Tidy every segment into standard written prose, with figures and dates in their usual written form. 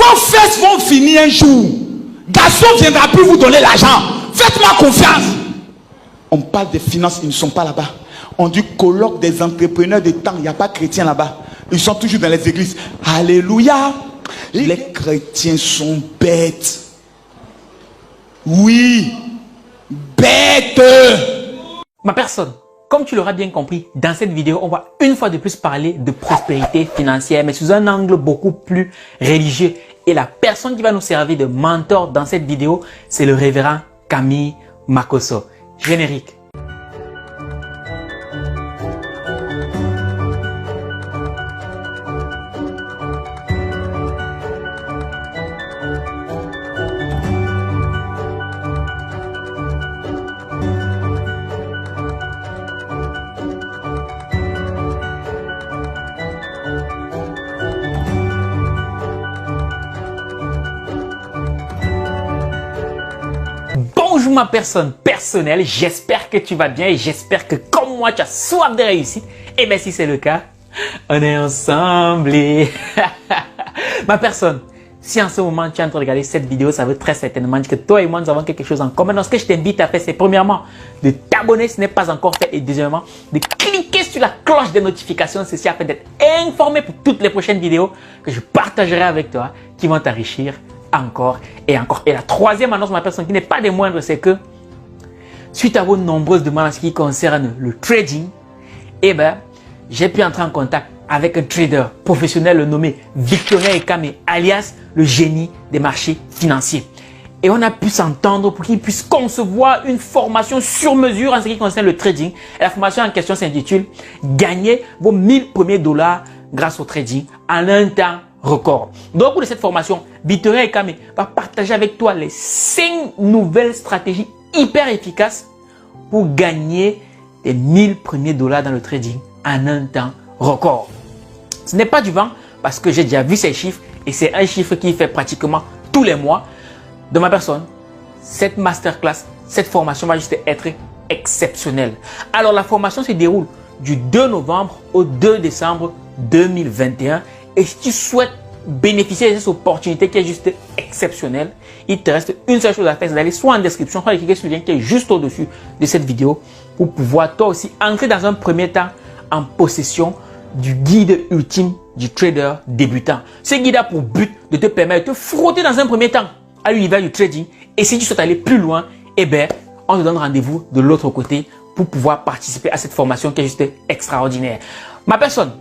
Vos fesses vont finir un jour. Garçon viendra plus vous donner l'argent. Faites-moi confiance. On parle des finances, ils ne sont pas là-bas. On dit colloque des entrepreneurs de temps. Il n'y a pas de chrétiens là-bas. Ils sont toujours dans les églises. Alléluia. Les chrétiens sont bêtes. Oui. Bêtes. Ma personne, comme tu l'auras bien compris, dans cette vidéo, on va une fois de plus parler de prospérité financière, mais sous un angle beaucoup plus religieux. Et la personne qui va nous servir de mentor dans cette vidéo, c'est le révérend Camille Makosso. Générique. Bonjour ma personne personnelle, j'espère que tu vas bien et j'espère que comme moi tu as soif de réussite. Et bien si c'est le cas, on est ensemble. Ma personne, si en ce moment tu es en train de regarder cette vidéo, ça veut très certainement dire que toi et moi nous avons quelque chose en commun. Donc ce que je t'invite à faire, c'est premièrement de t'abonner si ce n'est pas encore fait et deuxièmement de cliquer sur la cloche des notifications, ceci afin d'être informé pour toutes les prochaines vidéos que je partagerai avec toi qui vont t'enrichir encore et encore. Et la troisième annonce, ma personne, qui n'est pas des moindres, c'est que suite à vos nombreuses demandes en ce qui concerne le trading, eh ben, j'ai pu entrer en contact avec un trader professionnel nommé Victorien Ekame, alias le génie des marchés financiers. Et on a pu s'entendre pour qu'il puisse concevoir une formation sur mesure en ce qui concerne le trading. Et la formation en question s'intitule « Gagner vos 1000 premiers dollars grâce au trading en un temps record ». Donc, au cours de cette formation, Victorien Ekame va partager avec toi les 5 nouvelles stratégies hyper efficaces pour gagner les 1000 premiers dollars dans le trading en un temps record. Ce n'est pas du vent parce que j'ai déjà vu ces chiffres et c'est un chiffre qui fait pratiquement tous les mois de ma personne. Cette masterclass, cette formation va juste être exceptionnelle. Alors, la formation se déroule du 2 novembre au 2 décembre 2021. Et si tu souhaites bénéficier de cette opportunité qui est juste exceptionnelle, il te reste une seule chose à faire, c'est d'aller soit en description, soit cliquer sur le lien qui est juste au-dessus de cette vidéo pour pouvoir toi aussi entrer dans un premier temps en possession du guide ultime du trader débutant. Ce guide a pour but de te permettre de te frotter dans un premier temps à l'univers du trading. Et si tu souhaites aller plus loin, eh bien, on te donne rendez-vous de l'autre côté pour pouvoir participer à cette formation qui est juste extraordinaire. Ma personne,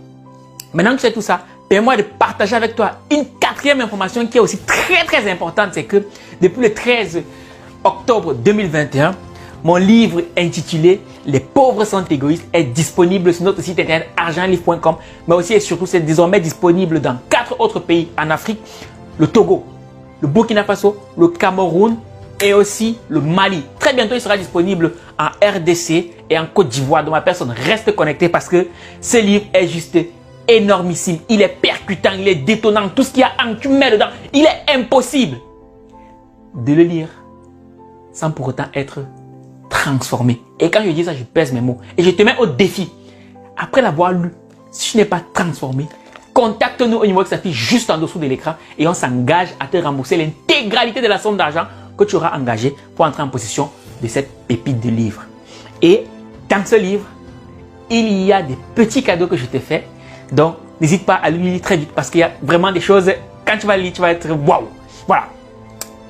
maintenant que tu sais tout ça, permets-moi de partager avec toi une 4e information qui est aussi très importante. C'est que depuis le 13 octobre 2021, mon livre intitulé « Les pauvres sont égoïstes » est disponible sur notre site internet argentlivre.com, mais aussi et surtout c'est désormais disponible dans 4 autres pays en Afrique, le Togo, le Burkina Faso, le Cameroun et aussi le Mali. Très bientôt, il sera disponible en RDC et en Côte d'Ivoire. Donc ma personne, reste connectée parce que ce livre est juste énormissime. Il est percutant, il est détonnant. Tout ce qu'il y a en tu mets dedans, il est impossible de le lire sans pour autant être transformé. Et quand je dis ça, je pèse mes mots. Et je te mets au défi. Après l'avoir lu, si je n'ai pas transformé, contacte-nous au numéro qui s'affiche juste en dessous de l'écran et on s'engage à te rembourser l'intégralité de la somme d'argent que tu auras engagée pour entrer en possession de cette pépite de livre. Et dans ce livre, il y a des petits cadeaux que je te fais. Donc, n'hésite pas à le lire très vite parce qu'il y a vraiment des choses, quand tu vas le lire, tu vas être waouh. Voilà.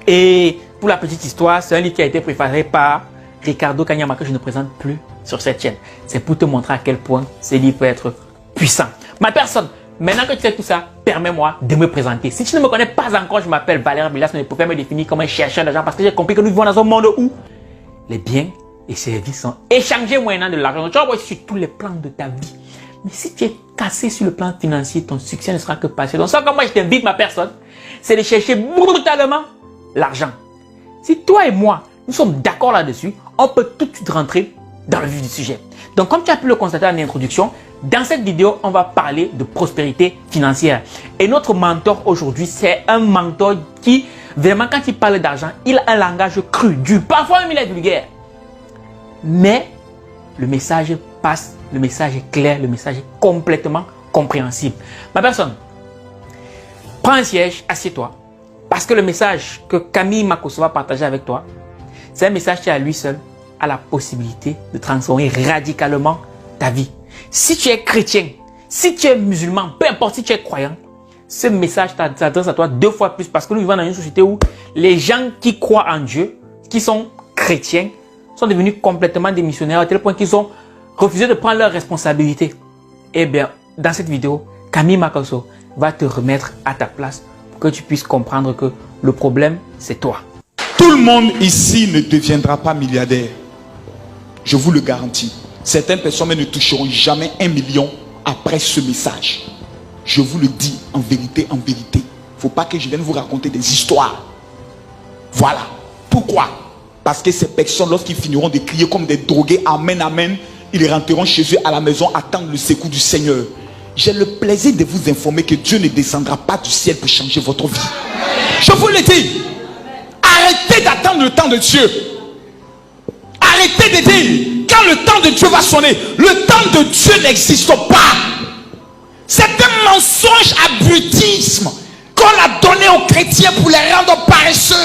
Et pour la petite histoire, c'est un livre qui a été préparé par Ricardo Kanyama que je ne présente plus sur cette chaîne. C'est pour te montrer à quel point ce livre peut être puissant. Ma personne, maintenant que tu sais tout ça, permets-moi de me présenter. Si tu ne me connais pas encore, je m'appelle Valère Bilas, mais je peux me définir comme un chercheur d'argent parce que j'ai compris que nous vivons dans un monde où les biens et services sont échangés moyennant de l'argent. Tu vas voir sur tous les plans de ta vie. Mais si tu es cassé sur le plan financier, ton succès ne sera que passé. Donc ça, comme moi je t'invite ma personne, c'est de chercher brutalement l'argent. Si toi et moi, nous sommes d'accord là-dessus, on peut tout de suite rentrer dans le vif du sujet. Donc comme tu as pu le constater en introduction, dans cette vidéo, on va parler de prospérité financière. Et notre mentor aujourd'hui, c'est un mentor qui, vraiment, quand il parle d'argent, il a un langage cru, dur. Parfois même il est vulgaire. Mais le message passe, le message est clair, le message est complètement compréhensible. Ma personne, prends un siège, assieds-toi. Parce que le message que Camille Makosso va partager avec toi, c'est un message qui à lui seul a la possibilité de transformer radicalement ta vie. Si tu es chrétien, si tu es musulman, peu importe si tu es croyant, ce message s'adresse à toi 2 fois plus parce que nous vivons dans une société où les gens qui croient en Dieu, qui sont chrétiens, sont devenus complètement des missionnaires à tel point qu'ils ont refusé de prendre leurs responsabilités. Eh bien, dans cette vidéo, Camille Makosso va te remettre à ta place pour que tu puisses comprendre que le problème, c'est toi. Tout le monde ici ne deviendra pas milliardaire. Je vous le garantis. Certaines personnes ne toucheront jamais 1 million après ce message. Je vous le dis en vérité, en vérité. Il ne faut pas que je vienne vous raconter des histoires. Voilà. Pourquoi? Parce que ces personnes, lorsqu'ils finiront de crier comme des drogués, amen, amen, ils rentreront chez eux à la maison, attendre le secours du Seigneur. J'ai le plaisir de vous informer que Dieu ne descendra pas du ciel pour changer votre vie. Je vous le dis. Arrêtez d'attendre le temps de Dieu. Arrêtez de dire, quand le temps de Dieu va sonner, le temps de Dieu n'existe pas. C'est un mensonge abrutisme qu'on a donné aux chrétiens pour les rendre paresseux.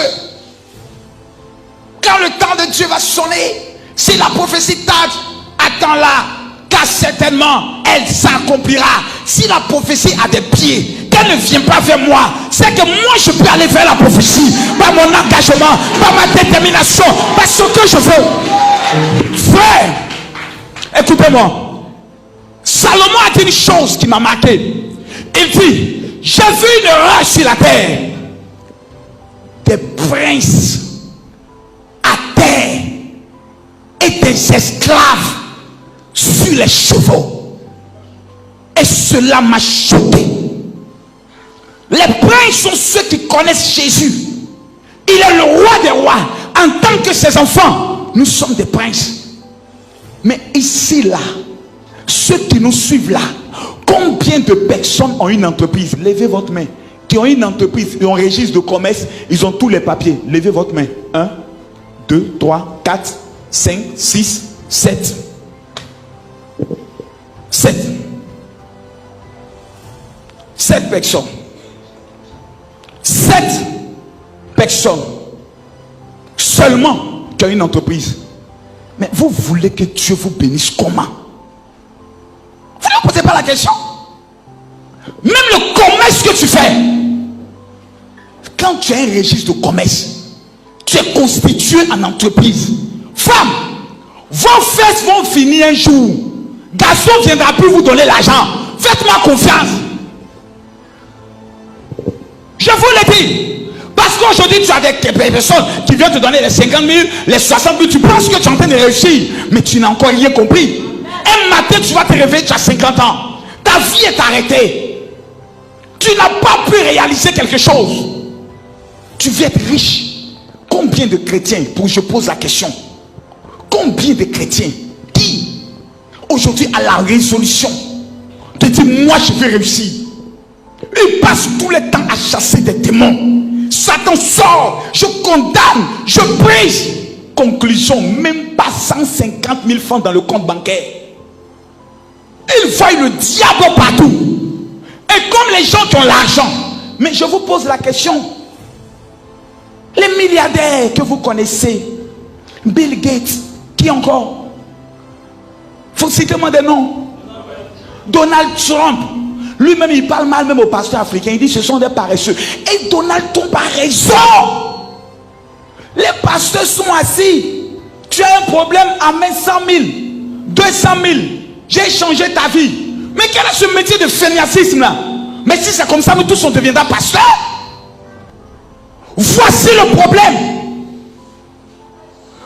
Quand le temps de Dieu va sonner, si la prophétie tarde, attends-la, car certainement elle s'accomplira. Si la prophétie a des pieds, qu'elle ne vient pas vers moi, c'est que moi je peux aller vers la prophétie par mon engagement, par ma détermination, par ce que je veux. Frère, écoutez-moi. Salomon a dit une chose qui m'a marqué. Il dit, j'ai vu une race sur la terre, des princes à terre et des esclaves sur les chevaux. Et cela m'a choqué. Les princes sont ceux qui connaissent Jésus. Il est le roi des rois. En tant que ses enfants, nous sommes des princes. Mais ici, là, ceux qui nous suivent là, combien de personnes ont une entreprise? Levez votre main. Qui ont une entreprise, ils ont un registre de commerce, ils ont tous les papiers. Levez votre main. 1, 2, 3, 4, 5, 6, 7. 7 personnes. 7 personnes seulement qui ont une entreprise. Mais vous voulez que Dieu vous bénisse comment? Vous ne posez pas la question. Même le commerce que tu fais, quand tu as un registre de commerce, tu es constitué en entreprise. Femme, vos fesses vont finir un jour. Garçon ne viendra plus vous donner l'argent. Faites-moi confiance. Je vous le dis. Parce qu'aujourd'hui, tu as des personnes qui viennent te donner les 50 000, les 60 000. Tu penses que tu es en train de réussir, mais tu n'as encore rien compris. Un matin, tu vas te réveiller, tu as 50 ans. Ta vie est arrêtée. Tu n'as pas pu réaliser quelque chose. Tu veux être riche. Combien de chrétiens, pour je pose la question, combien de chrétiens qui aujourd'hui a la résolution de dire moi je vais réussir? Ils passent tout le temps à chasser des démons. Satan sort, je condamne, je brise. Conclusion, même pas 150 000 francs dans le compte bancaire. Ils voient le diable partout. Et comme les gens qui ont l'argent, mais je vous pose la question, les milliardaires que vous connaissez, Bill Gates, qui encore? Faut citer-moi des noms. Donald Trump, lui-même il parle mal même aux pasteurs africains, il dit ce sont des paresseux. Et Donald Trump a raison. Les pasteurs sont assis. Tu as un problème, amène 100 000, 200 000. J'ai changé ta vie. Mais quel est ce métier de fainéantisme là? Mais si c'est comme ça, nous tous on deviendra pasteurs. Voici le problème.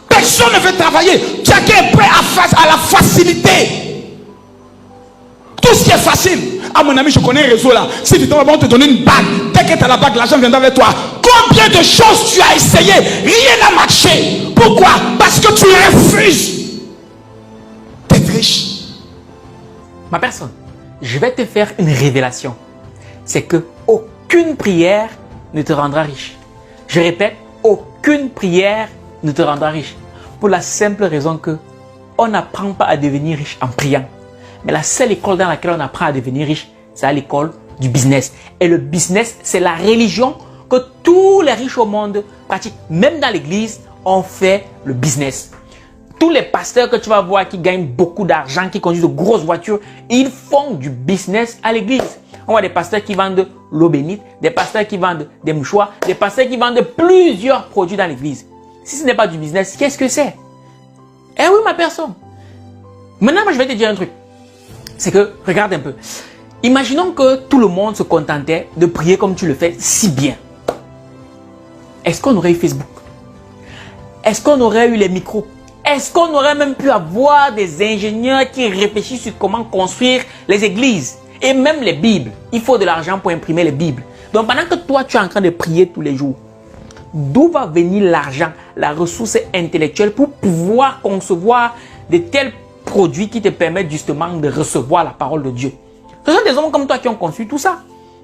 Personne ne veut travailler. Chacun est prêt à la facilité. Tout ce qui est facile. Ah mon ami, je connais un réseau là. Si tu t'en vas, on te donner une bague. Dès que tu as la bague, l'argent viendra avec toi. Combien de choses tu as essayé? Rien n'a marché. Pourquoi? Parce que tu refuses d'être riche. Ma personne, je vais te faire une révélation. C'est que aucune prière ne te rendra riche. Je répète, aucune prière ne te rendra riche. Pour la simple raison que on n'apprend pas à devenir riche en priant. Mais la seule école dans laquelle on apprend à devenir riche, c'est à l'école du business. Et le business, c'est la religion que tous les riches au monde pratiquent. Même dans l'église, on fait le business. Tous les pasteurs que tu vas voir qui gagnent beaucoup d'argent, qui conduisent de grosses voitures, ils font du business à l'église. On voit des pasteurs qui vendent l'eau bénite, des pasteurs qui vendent des mouchoirs, des pasteurs qui vendent plusieurs produits dans l'église. Si ce n'est pas du business, qu'est-ce que c'est? Eh oui, ma personne. Maintenant, moi, je vais te dire un truc. C'est que, regarde un peu. Imaginons que tout le monde se contentait de prier comme tu le fais si bien. Est-ce qu'on aurait eu Facebook? Est-ce qu'on aurait eu les micros? Est-ce qu'on aurait même pu avoir des ingénieurs qui réfléchissent sur comment construire les églises? Et même les Bibles. Il faut de l'argent pour imprimer les Bibles. Donc pendant que toi, tu es en train de prier tous les jours, d'où va venir l'argent, la ressource intellectuelle pour pouvoir concevoir de tels produits qui te permettent justement de recevoir la parole de Dieu? Ce sont des hommes comme toi qui ont conçu tout ça.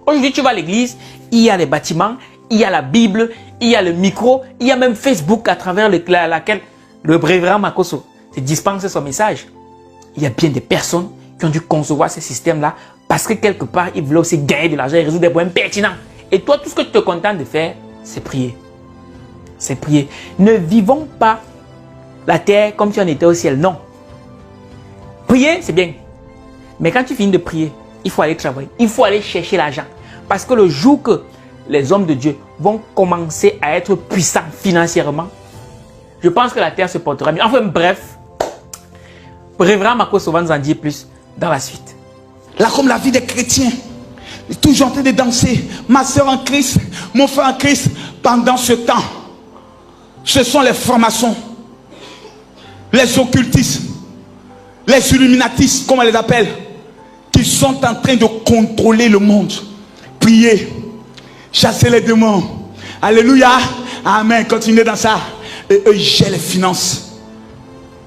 Aujourd'hui, tu vas à l'église, il y a les bâtiments, il y a la Bible, il y a le micro, il y a même Facebook à travers laquelle le révérend Makoso se dispense son message. Il y a bien des personnes qui ont dû concevoir ce système-là parce que quelque part, ils voulaient aussi gagner de l'argent et résoudre des problèmes pertinents. Et toi, tout ce que tu te contentes de faire, c'est prier. C'est prier. Ne vivons pas la terre comme si on était au ciel. Non. Prier, c'est bien. Mais quand tu finis de prier, il faut aller travailler. Il faut aller chercher l'argent. Parce que le jour que les hommes de Dieu vont commencer à être puissants financièrement, je pense que la terre se portera mieux. Enfin bref, Révérend Makoso va nous en dire plus dans la suite. Là, comme la vie des chrétiens, toujours en train de danser, ma soeur en Christ, mon frère en Christ, pendant ce temps, ce sont les francs-maçons, les occultistes, les illuminatistes, comme on les appelle, qui sont en train de contrôler le monde. Priez, chassez les démons. Alléluia, amen, continuez dans ça. Et eux, ils gèrent les finances.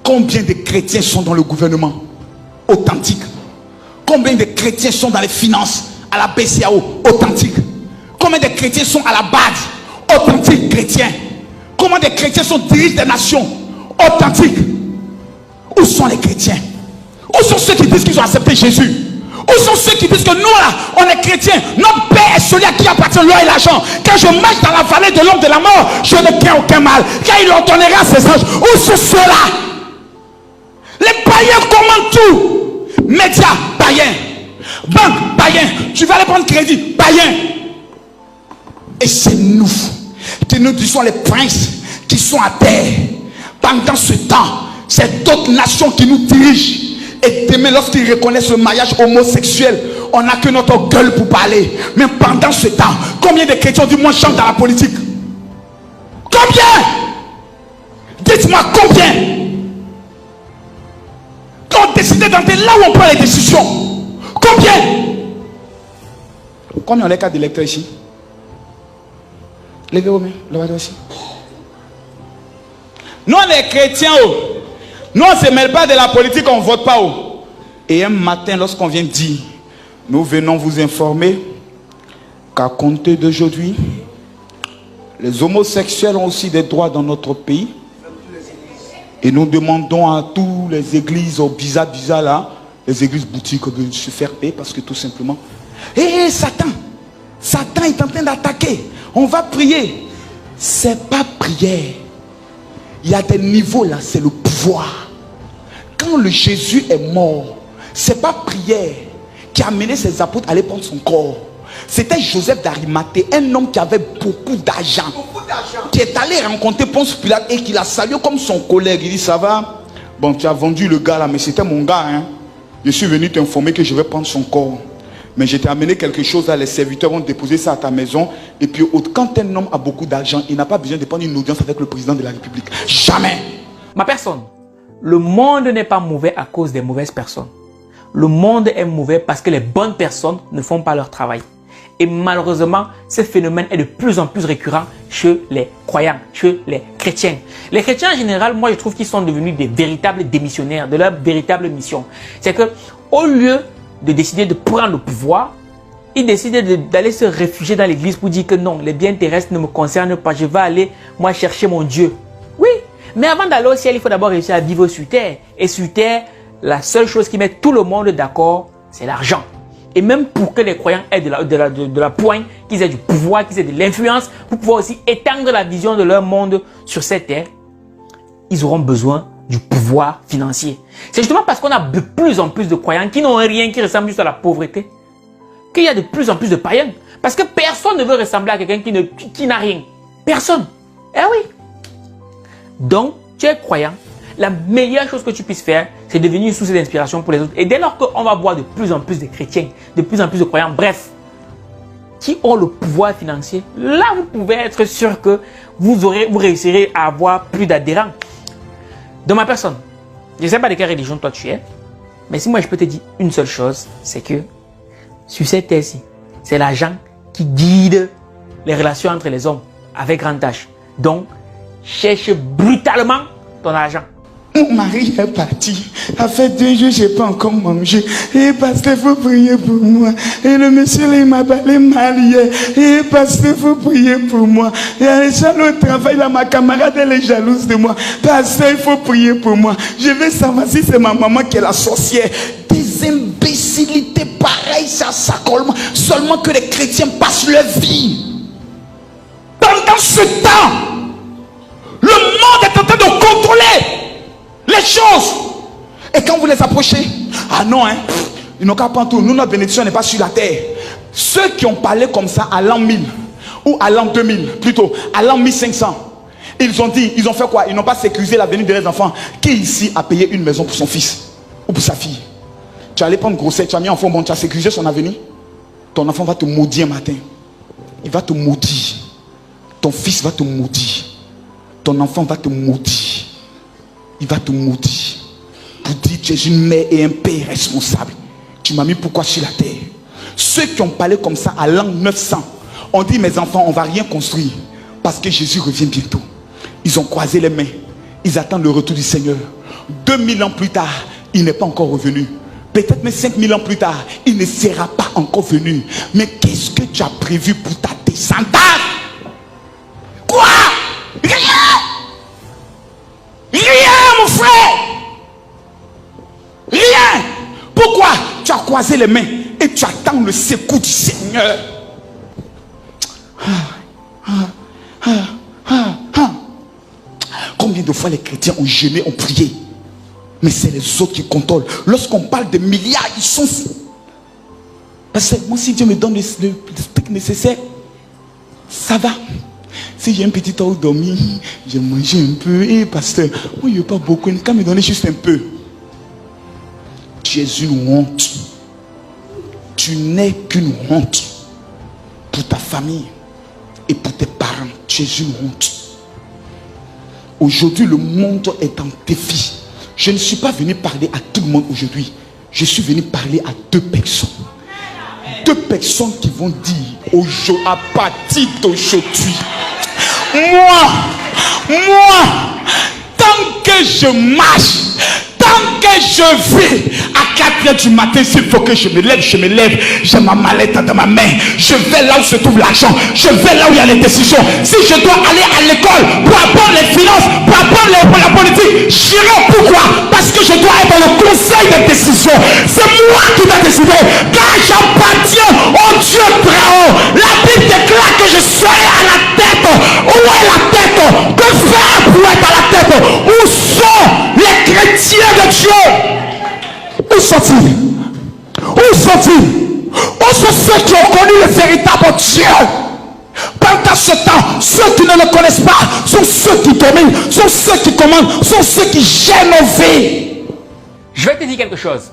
Combien de chrétiens sont dans le gouvernement authentique? Combien de chrétiens sont dans les finances à la BCAO authentique? Combien de chrétiens sont à la base authentiques chrétiens? Combien de chrétiens sont dirigés des nations authentiques? Où sont les chrétiens? Où sont ceux qui disent qu'ils ont accepté Jésus? Où sont ceux qui disent que nous là, on est chrétiens? Notre Père est celui à qui appartient l'or et l'argent. Quand je marche dans la vallée de l'ombre de la mort, je ne crains aucun mal, car il ordonnera à ses anges. Où sont ceux-là? Les païens commandent tout. Médias, païens. Banque, païens. Tu vas aller prendre crédit, païens. Et c'est nous que nous disons les princes qui sont à terre. Pendant ce temps, c'est d'autres nations qui nous dirigent. Et demain, lorsqu'ils reconnaissent le mariage homosexuel, on n'a que notre gueule pour parler. Mais pendant ce temps, combien de chrétiens du monde chantent dans la politique? Combien? Dites-moi combien? Quand on décide d'entrer là où on prend les décisions, combien? Combien on est cas d'électeurs ici? Levez-vous mains, levez-vous ici. Nous, les chrétiens, nous, on ne se mêle pas de la politique, on ne vote pas. Et un matin, lorsqu'on vient dire, nous venons vous informer qu'à compter d'aujourd'hui, les homosexuels ont aussi des droits dans notre pays. Et nous demandons à toutes les églises bizarres là, les églises boutiques de se faire payer parce que tout simplement, Satan est en train d'attaquer. On va prier. C'est pas prière. Il y a des niveaux là, c'est le pouvoir. Quand le Jésus est mort, c'est pas prière qui a amené ses apôtres à aller prendre son corps. C'était Joseph d'Arimathée, un homme qui avait beaucoup d'argent, qui est allé rencontrer Ponce Pilate et qui l'a salué comme son collègue. Il dit, ça va? Bon, tu as vendu le gars là, mais c'était mon gars, hein. Je suis venu t'informer que je vais prendre son corps. Mais je t'ai amené quelque chose là, les serviteurs vont déposer ça à ta maison. Et puis, quand un homme a beaucoup d'argent, il n'a pas besoin de prendre une audience avec le président de la République. Jamais. Ma personne, le monde n'est pas mauvais à cause des mauvaises personnes. Le monde est mauvais parce que les bonnes personnes ne font pas leur travail. Et malheureusement, ce phénomène est de plus en plus récurrent chez les croyants, chez les chrétiens. Les chrétiens en général, moi je trouve qu'ils sont devenus des véritables démissionnaires de leur véritable mission. C'est que au lieu de décider de prendre le pouvoir, ils décident d'aller se réfugier dans l'église pour dire que non, les biens terrestres ne me concernent pas, je vais aller moi chercher mon Dieu. Oui, mais avant d'aller au ciel, il faut d'abord réussir à vivre sur terre. Et sur terre, la seule chose qui met tout le monde d'accord, c'est l'argent. Et même pour que les croyants aient de la poigne, qu'ils aient du pouvoir, qu'ils aient de l'influence, pour pouvoir aussi étendre la vision de leur monde sur cette terre, ils auront besoin du pouvoir financier. C'est justement parce qu'on a de plus en plus de croyants qui n'ont rien, qui ressemble juste à la pauvreté, qu'il y a de plus en plus de païens. Parce que personne ne veut ressembler à quelqu'un qui n'a rien. Personne. Eh oui. Donc, tu es croyant. La meilleure chose que tu puisses faire, c'est devenir une source d'inspiration pour les autres. Et dès lors qu'on va voir de plus en plus de chrétiens, de plus en plus de croyants, bref, qui ont le pouvoir financier, là, vous pouvez être sûr que vous réussirez à avoir plus d'adhérents. Dans ma personne, je ne sais pas de quelle religion toi tu es, mais si moi je peux te dire une seule chose, c'est que sur cette terre-ci, c'est l'argent qui guide les relations entre les hommes avec grand H. Donc, cherche brutalement ton argent. Mon mari est parti. Ça fait 2 jours, je n'ai pas encore mangé. Et parce qu'il faut prier pour moi. Et le monsieur, il m'a parlé mal hier. Et parce qu'il faut prier pour moi. Il y a un gens au travail, là, ma camarade, elle est jalouse de moi. Parce qu'il faut prier pour moi. Je vais savoir si c'est ma maman qui est la sorcière. Des imbécilités pareilles, ça s'accole. Seulement que les chrétiens passent leur vie. Pendant ce temps, le monde est en train de contrôler les choses. Et quand vous les approchez, ah non, hein, ils n'ont qu'à prendre tout. Nous, notre bénédiction n'est pas sur la terre. Ceux qui ont parlé comme ça à l'an 1000, ou à l'an 2000, plutôt, à l'an 1500, ils ont dit, ils ont fait quoi? Ils n'ont pas sécurisé l'avenir de leurs enfants. Qui ici a payé une maison pour son fils ou pour sa fille? Tu allais prendre grossesse, tu as mis un enfant, bon, tu as sécurisé son avenir. Ton enfant va te maudire un matin. Il va te maudire. Ton fils va te maudire. Ton enfant va te maudire. Il va te maudire. Pour dire tu es une mère et un père responsable. Tu m'as mis pourquoi sur la terre? Ceux qui ont parlé comme ça à l'an 900 ont dit mes enfants on ne va rien construire parce que Jésus revient bientôt. Ils ont croisé les mains. Ils attendent le retour du Seigneur. 2000 ans plus tard, il n'est pas encore revenu. Peut-être même 5000 ans plus tard, il ne sera pas encore venu. Mais qu'est-ce que tu as prévu pour ta descendance? Quoi? Rien! Rien, mon frère! Rien! Pourquoi? Tu as croisé les mains et tu attends le secours du Seigneur. Combien de fois les chrétiens ont jeûné, ont prié? Mais c'est les autres qui contrôlent. Lorsqu'on parle de milliards, ils sont... Parce que moi, si Dieu me donne le truc nécessaire, ça va. Si j'ai un petit temps où dormir, je mange un peu. Et pasteur, moi, il n'y a pas beaucoup. Quand me donner juste un peu. Tu es une honte. Tu n'es qu'une honte pour ta famille et pour tes parents. Tu es une honte. Aujourd'hui, le monde est en défi. Je ne suis pas venu parler à tout le monde aujourd'hui. Je suis venu parler à 2 personnes. 2 personnes qui vont dire à partir d'aujourd'hui, moi, tant que je marche, tant que je vis, à 4 h du matin, s'il faut que je me lève, j'ai ma mallette dans ma main, je vais là où se trouve l'argent, je vais là où il y a les décisions. Si je dois aller à l'école pour apprendre les finances, pour apprendre la politique, j'irai. Pourquoi? Parce que je dois être dans le conseil de décision. C'est moi qui dois décider, car j'appartiens au Dieu très haut. La Bible déclare que je serai à la tête. Où est la tête? Que faire pour être à la tête? Où sont les chrétiens de Dieu? Où sont-ils? Où sont-ils? Où sont ceux qui ont connu le véritable Dieu? Pendant ce temps, ceux qui ne le connaissent pas sont ceux qui dominent, sont ceux qui commandent, sont ceux qui gèrent nos vies. Je vais te dire quelque chose.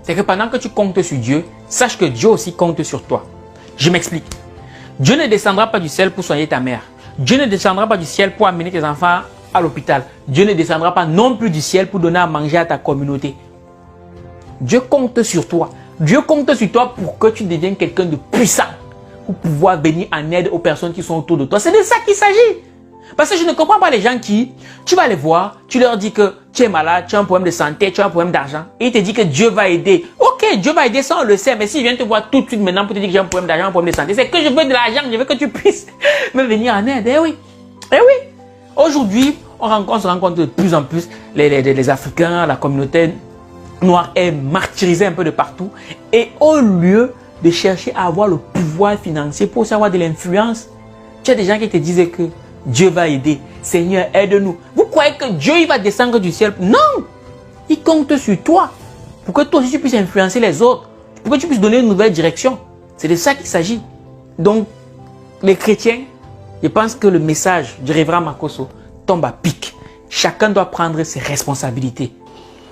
C'est que pendant que tu comptes sur Dieu, sache que Dieu aussi compte sur toi. Je m'explique. Dieu ne descendra pas du ciel pour soigner ta mère. Dieu ne descendra pas du ciel pour amener tes enfants à l'hôpital. Dieu ne descendra pas non plus du ciel pour donner à manger à ta communauté. Dieu compte sur toi. Dieu compte sur toi pour que tu deviennes quelqu'un de puissant, pour pouvoir venir en aide aux personnes qui sont autour de toi. C'est de ça qu'il s'agit. Parce que je ne comprends pas les gens qui, tu vas les voir, tu leur dis que tu es malade, tu as un problème de santé, tu as un problème d'argent, et il te dit que Dieu va aider. Ok, Dieu va aider, ça on le sait, mais s'il vient te voir tout de suite maintenant pour te dire que j'ai un problème d'argent, un problème de santé, c'est que je veux de l'argent, je veux que tu puisses me venir en aide. Eh oui, eh oui. Aujourd'hui, on se rend compte de plus en plus, les Africains, la communauté noir est martyrisé un peu de partout. Et au lieu de chercher à avoir le pouvoir financier pour aussi avoir de l'influence, tu as des gens qui te disent que Dieu va aider. Seigneur, aide-nous. Vous croyez que Dieu il va descendre du ciel? Non! Il compte sur toi pour que toi aussi tu puisses influencer les autres, pour que tu puisses donner une nouvelle direction. C'est de ça qu'il s'agit. Donc, les chrétiens, je pense que le message du révérend Makosso tombe à pic. Chacun doit prendre ses responsabilités.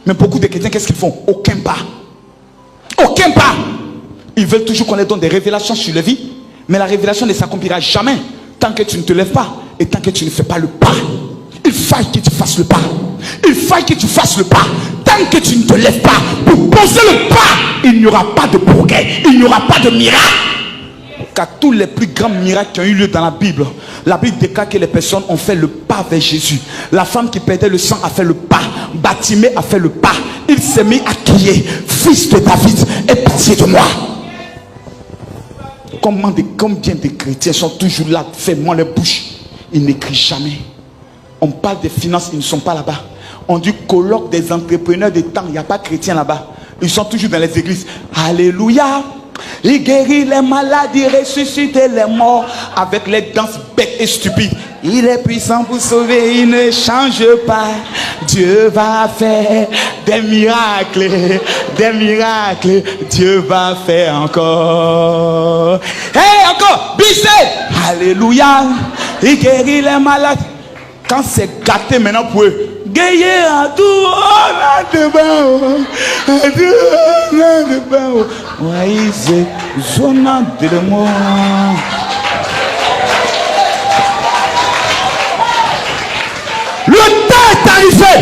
Mais beaucoup de chrétiens, qu'est-ce qu'ils font? Aucun pas. Aucun pas. Ils veulent toujours qu'on leur donne des révélations sur la vie, mais la révélation ne s'accomplira jamais tant que tu ne te lèves pas et tant que tu ne fais pas le pas. Il faille que tu fasses le pas. Il faille que tu fasses le pas. Tant que tu ne te lèves pas pour poser le pas, il n'y aura pas de progrès, il n'y aura pas de miracle. Car tous les plus grands miracles qui ont eu lieu dans la Bible déclare que les personnes ont fait le pas vers Jésus. La femme qui perdait le sang a fait le pas. Bartimée a fait le pas. Il s'est mis à crier: Fils de David, aie pitié de moi. Combien de chrétiens sont toujours là, fermant leur bouche? Ils n'écrivent jamais. On parle des finances, ils ne sont pas là-bas. On dit colloque des entrepreneurs de temps, il n'y a pas de chrétiens là-bas. Ils sont toujours dans les églises. Alléluia. Il guérit les malades, il ressuscite les morts avec les danses bêtes et stupides. Il est puissant pour sauver, il ne change pas. Dieu va faire des miracles, des miracles. Dieu va faire encore. Hey, encore, Bissé. Alléluia. Il guérit les malades. Quand c'est gâté maintenant pour eux, Gaye à tout, on a de bain, on a de bain. Oui, c'est zona de moi. Le temps est arrivé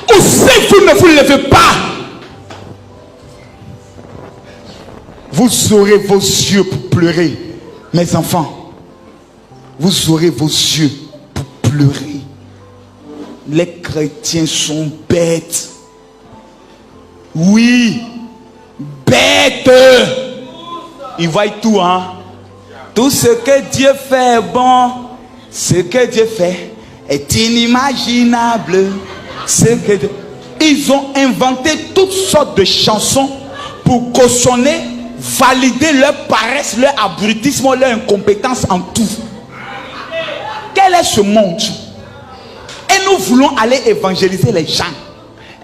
où si vous ne vous levez pas, vous aurez vos yeux pour pleurer. Mes enfants, vous aurez vos yeux pour pleurer. Les chrétiens sont bêtes. Oui, bêtes. Ils voient tout, hein. Tout ce que Dieu fait est bon. Ce que Dieu fait est inimaginable. Ils ont inventé toutes sortes de chansons pour cautionner, valider leur paresse, leur abrutisme, leur incompétence en tout. Quel est ce monde? Et nous voulons aller évangéliser les gens.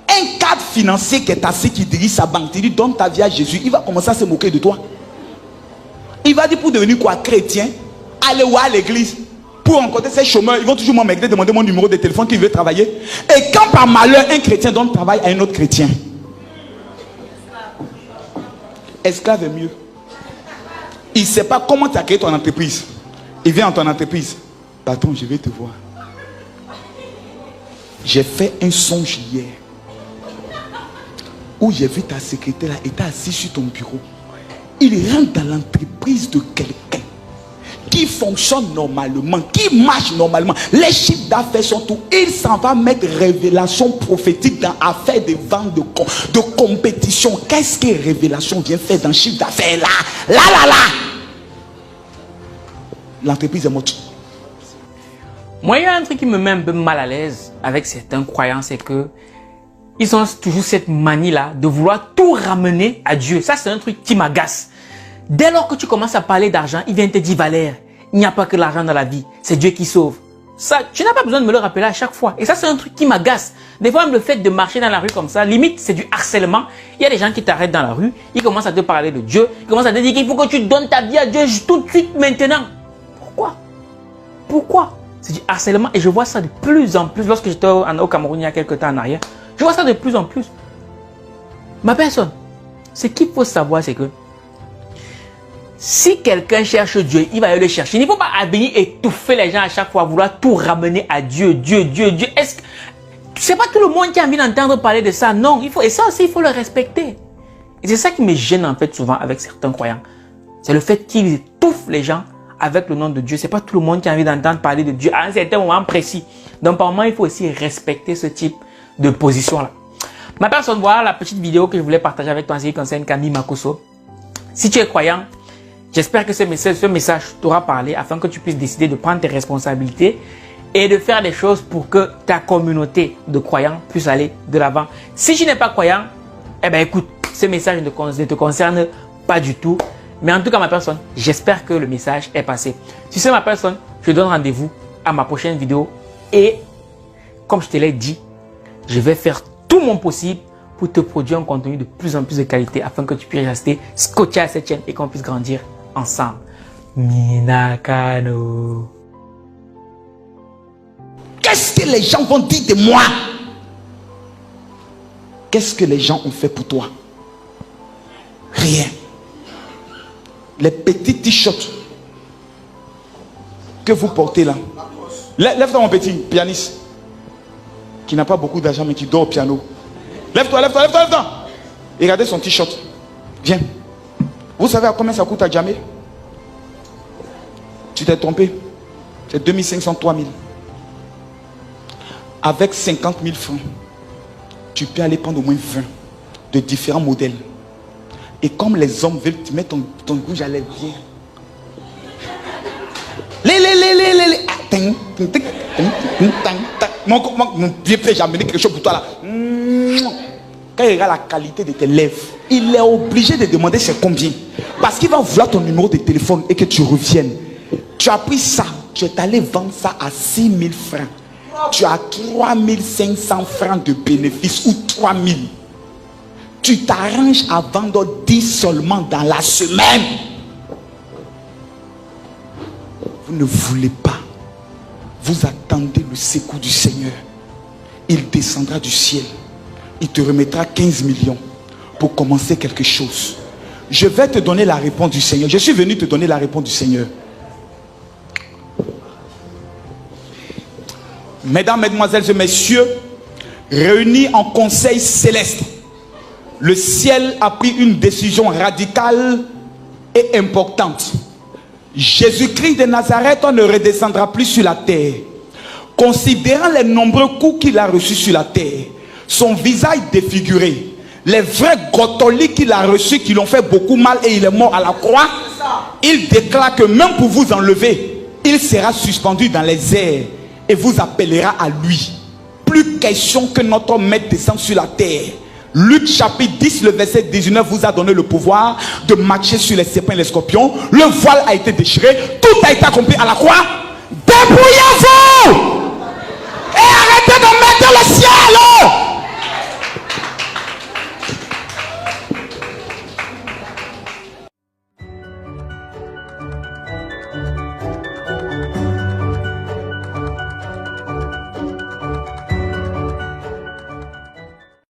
Un cadre financier qui est assis, qui dirige sa banque, tu lui donne ta vie à Jésus, il va commencer à se moquer de toi. Il va dire pour devenir quoi? Chrétien, aller où à l'église. Pour rencontrer ces chômeurs, ils vont toujours m'aider, demander mon numéro de téléphone qui veut travailler. Et quand par malheur, un chrétien donne travail à un autre chrétien. Esclave est mieux. Il ne sait pas comment tu as créé ton entreprise. Il vient dans ton entreprise. Patron, je vais te voir. J'ai fait un songe hier où j'ai vu ta secrétaire là, était assise sur ton bureau. Il rentre dans l'entreprise de quelqu'un qui fonctionne normalement, qui marche normalement. Les chiffres d'affaires sont tout. Il s'en va mettre révélation prophétique dans affaires de vente, de compétition. Qu'est-ce que révélation vient faire dans chiffre d'affaires là? Là. L'entreprise est morte. Moi, il y a un truc qui me met un peu mal à l'aise avec certains croyants, c'est que ils ont toujours cette manie-là de vouloir tout ramener à Dieu. Ça, c'est un truc qui m'agace. Dès lors que tu commences à parler d'argent, il vient te dire, Valère, il n'y a pas que l'argent dans la vie, c'est Dieu qui sauve. Ça, tu n'as pas besoin de me le rappeler à chaque fois. Et ça, c'est un truc qui m'agace. Des fois, même le fait de marcher dans la rue comme ça, limite, c'est du harcèlement. Il y a des gens qui t'arrêtent dans la rue, ils commencent à te parler de Dieu, ils commencent à te dire qu'il faut que tu donnes ta vie à Dieu tout de suite maintenant. Pourquoi? C'est du harcèlement et je vois ça de plus en plus. Lorsque j'étais au Cameroun il y a quelques temps en arrière, je vois ça de plus en plus. Ma personne, ce qu'il faut savoir, c'est que si quelqu'un cherche Dieu, il va aller le chercher. Il ne faut pas venir étouffer les gens à chaque fois, vouloir tout ramener à Dieu, Dieu. Est-ce que c'est pas tout le monde qui a envie d'entendre parler de ça? Non, et ça aussi, il faut le respecter. Et c'est ça qui me gêne en fait souvent avec certains croyants. C'est le fait qu'ils étouffent les gens avec le nom de Dieu. C'est pas tout le monde qui a envie d'entendre parler de Dieu à un certain moment précis. Donc, par moment, il faut aussi respecter ce type de position-là. Ma personne, voilà la petite vidéo que je voulais partager avec toi en ce qui concerne Camille Makosso. Si tu es croyant, j'espère que ce message t'aura parlé afin que tu puisses décider de prendre tes responsabilités et de faire des choses pour que ta communauté de croyants puisse aller de l'avant. Si tu n'es pas croyant, eh bien écoute, ce message ne te concerne pas du tout. Mais en tout cas, ma personne, j'espère que le message est passé. Si c'est ma personne, je donne rendez-vous à ma prochaine vidéo. Et comme je te l'ai dit, je vais faire tout mon possible pour te produire un contenu de plus en plus de qualité afin que tu puisses rester scotché à cette chaîne et qu'on puisse grandir ensemble. Minakano. Qu'est-ce que les gens vont dire de moi? Qu'est-ce que les gens ont fait pour toi? Rien. Les petits t-shirts que vous portez là. Lève-toi mon petit pianiste qui n'a pas beaucoup d'argent mais qui dort au piano. Lève-toi, lève-toi, lève-toi, lève-toi. Et regardez son t-shirt. Viens. Vous savez à combien ça coûte à Djamé? Tu t'es trompé. C'est 2500, 3000. Avec 50 000 francs, tu peux aller prendre au moins 20 de différents modèles. Et comme les hommes veulent te mettre ton rouge à lèvres, viens. Mon vieux frère, j'ai amené quelque chose pour toi là. Quand il regarde la qualité de tes lèvres, il est obligé de demander c'est combien. Parce qu'il va vouloir ton numéro de téléphone et que tu reviennes. Tu as pris ça, tu es allé vendre ça à 6 000 francs. Tu as 3 500 francs de bénéfice ou 3 000. Tu t'arranges à vendre 10 seulement dans la semaine. Vous ne voulez pas. Vous attendez le secours du Seigneur. Il descendra du ciel. Il te remettra 15 millions pour commencer quelque chose. Je vais te donner la réponse du Seigneur. Je suis venu te donner la réponse du Seigneur. Mesdames, mesdemoiselles et messieurs, réunis en conseil céleste, le ciel a pris une décision radicale et importante. Jésus-Christ de Nazareth ne redescendra plus sur la terre. Considérant les nombreux coups qu'il a reçus sur la terre, son visage défiguré, les vrais catholiques qu'il a reçus qui l'ont fait beaucoup mal et il est mort à la croix, il déclare que même pour vous enlever, il sera suspendu dans les airs et vous appellera à lui. Plus question que notre maître descende sur la terre. Luc chapitre 10, le verset 19 vous a donné le pouvoir de marcher sur les serpents et les scorpions. Le voile a été déchiré. Tout a été accompli à la croix. Débrouillez-vous et arrêtez de mettre le ciel.